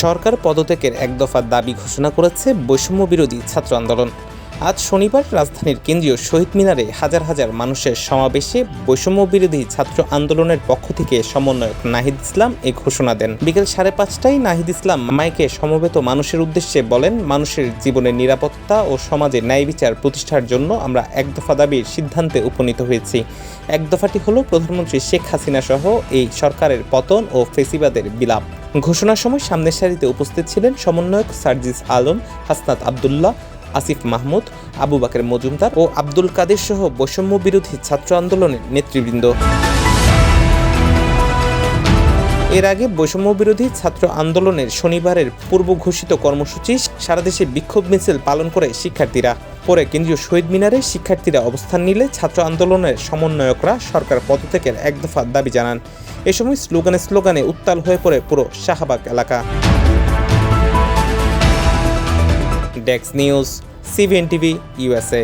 সরকার পদত্যাগের এক দফা দাবি ঘোষণা করেছে বৈষম্য বিরোধী ছাত্র আন্দোলন। আজ শনিবার রাজধানীর কেন্দ্রীয় শহীদ মিনারে হাজার হাজার মানুষের সমাবেশে বৈষম্য বিরোধী ছাত্র আন্দোলনের পক্ষ থেকে সমন্বয়ক নাহিদ ইসলাম এ ঘোষণা দেন। বিকেল 5:30টায় নাহিদ ইসলাম মাইকে সমবেত মানুষের উদ্দেশ্যে বলেন, মানুষের জীবনের নিরাপত্তা ও সমাজে ন্যায় বিচার প্রতিষ্ঠার জন্য আমরা এক দফা দাবির সিদ্ধান্তে উপনীত হয়েছি। এক দফাটি হলো প্রধানমন্ত্রী শেখ হাসিনা সহ এই সরকারের পতন ও ফেসিবাদের বিলাপ। ঘোষণার সময় সামনের সারিতে উপস্থিত ছিলেন সমন্বয়ক সার্জিস আলম, হাসনাত আবদুল্লাহ, আসিফ মাহমুদ, আবু বাকের মজুমদার ও আব্দুল কাদের সহ বৈষম্য বিরোধী ছাত্র আন্দোলনের নেতৃবৃন্দ। এর আগে বৈষম্য বিরোধী ছাত্র আন্দোলনের শনিবারের পূর্ব ঘোষিত কর্মসূচি সারা দেশে বিক্ষোভ মিছিল পালন করে শিক্ষার্থীরা। পরে কেন্দ্রীয় শহীদ মিনারে শিক্ষার্থীরা অবস্থান নিলে ছাত্র আন্দোলনের সমন্বয়করা সরকার পদত্যাগের এক দফা দাবি জানান। এ সময় স্লোগানে উত্তাল হয়ে পড়ে পুরো শাহবাগ এলাকা। Desk news, CBN TV, USA।